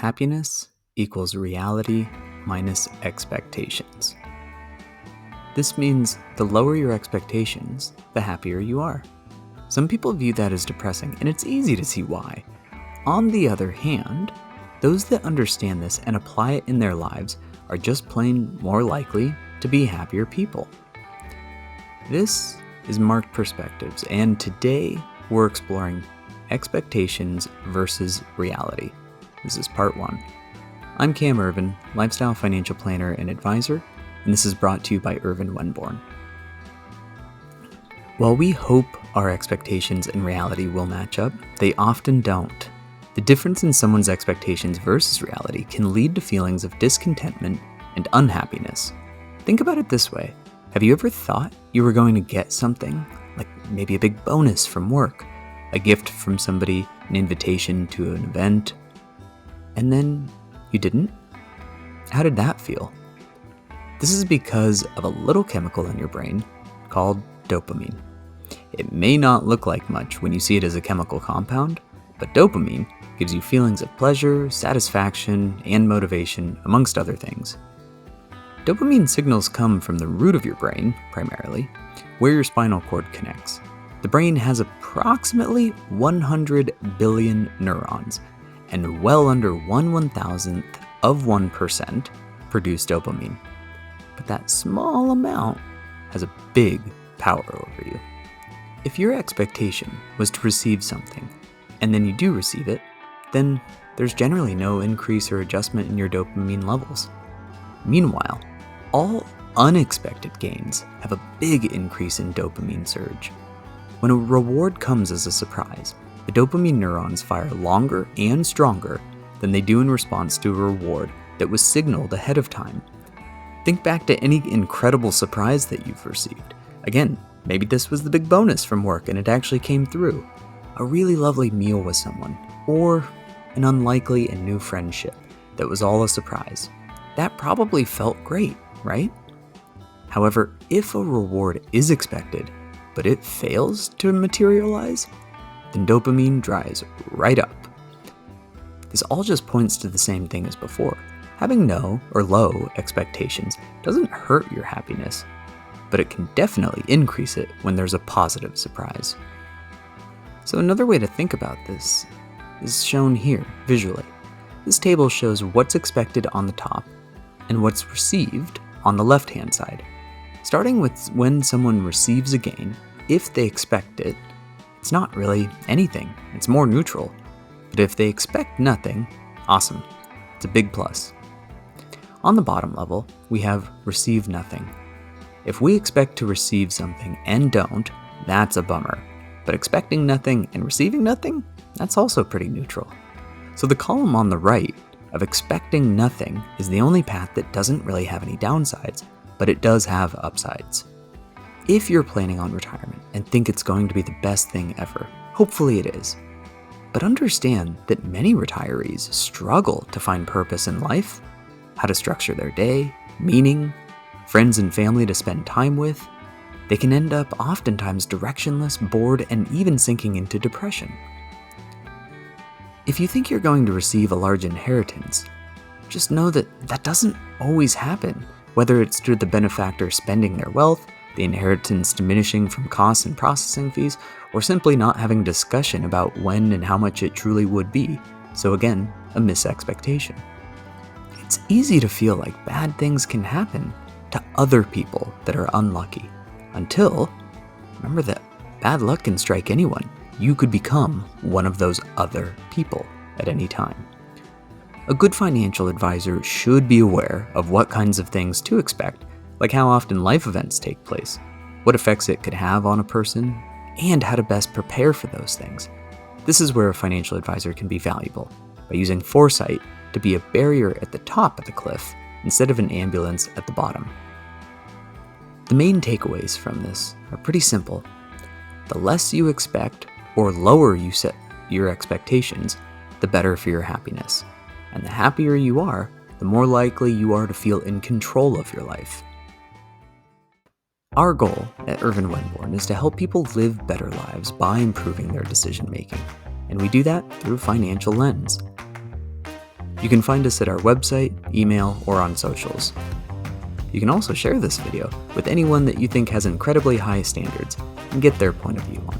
Happiness equals reality minus expectations. This means the lower your expectations, the happier you are. Some people view that as depressing, and it's easy to see why. On the other hand, those that understand this and apply it in their lives are just plain more likely to be happier people. This is Marked Perspectives, and today we're exploring expectations versus reality. This is part 1. I'm Cam Irvin, lifestyle financial planner and advisor, and this is brought to you by Irvin Wenborn. While we hope our expectations and reality will match up, they often don't. The difference in someone's expectations versus reality can lead to feelings of discontentment and unhappiness. Think about it this way. Have you ever thought you were going to get something, like maybe a big bonus from work, a gift from somebody, an invitation to an event, and then you didn't? How did that feel? This is because of a little chemical in your brain called dopamine. It may not look like much when you see it as a chemical compound, but dopamine gives you feelings of pleasure, satisfaction, and motivation, amongst other things. Dopamine signals come from the root of your brain, primarily, where your spinal cord connects. The brain has approximately 100 billion neurons, and well under 1/1000th of 1% produce dopamine. But that small amount has a big power over you. If your expectation was to receive something, and then you do receive it, then there's generally no increase or adjustment in your dopamine levels. Meanwhile, all unexpected gains have a big increase in dopamine surge. When a reward comes as a surprise, the dopamine neurons fire longer and stronger than they do in response to a reward that was signaled ahead of time. Think back to any incredible surprise that you've received. Again, maybe this was the big bonus from work and it actually came through. A really lovely meal with someone, or an unlikely and new friendship that was all a surprise. That probably felt great, right? However, if a reward is expected, but it fails to materialize, then dopamine dries right up. This all just points to the same thing as before. Having no or low expectations doesn't hurt your happiness, but it can definitely increase it when there's a positive surprise. So another way to think about this is shown here visually. This table shows what's expected on the top and what's received on the left-hand side. Starting with when someone receives a gain, if they expect it, it's not really anything, it's more neutral. But if they expect nothing, awesome, it's a big plus. On the bottom level, we have receive nothing. If we expect to receive something and don't, that's a bummer. But expecting nothing and receiving nothing, that's also pretty neutral. So the column on the right of expecting nothing is the only path that doesn't really have any downsides, but it does have upsides. If you're planning on retirement and think it's going to be the best thing ever, hopefully it is. But understand that many retirees struggle to find purpose in life, how to structure their day, meaning, friends and family to spend time with. They can end up oftentimes directionless, bored, and even sinking into depression. If you think you're going to receive a large inheritance, just know that that doesn't always happen, whether it's through the benefactor spending their wealth, the inheritance diminishing from costs and processing fees, or simply not having a discussion about when and how much it truly would be. So again, a misexpectation. It's easy to feel like bad things can happen to other people that are unlucky. Until, remember that bad luck can strike anyone. You could become one of those other people at any time. A good financial advisor should be aware of what kinds of things to expect, like how often life events take place, what effects it could have on a person, and how to best prepare for those things. This is where a financial advisor can be valuable, by using foresight to be a barrier at the top of the cliff instead of an ambulance at the bottom. The main takeaways from this are pretty simple. The less you expect, or lower you set your expectations, the better for your happiness. And the happier you are, the more likely you are to feel in control of your life. Our goal at Irvin Wenborn is to help people live better lives by improving their decision making, and we do that through a financial lens. You can find us at our website, email, or on socials. You can also share this video with anyone that you think has incredibly high standards and get their point of view on it.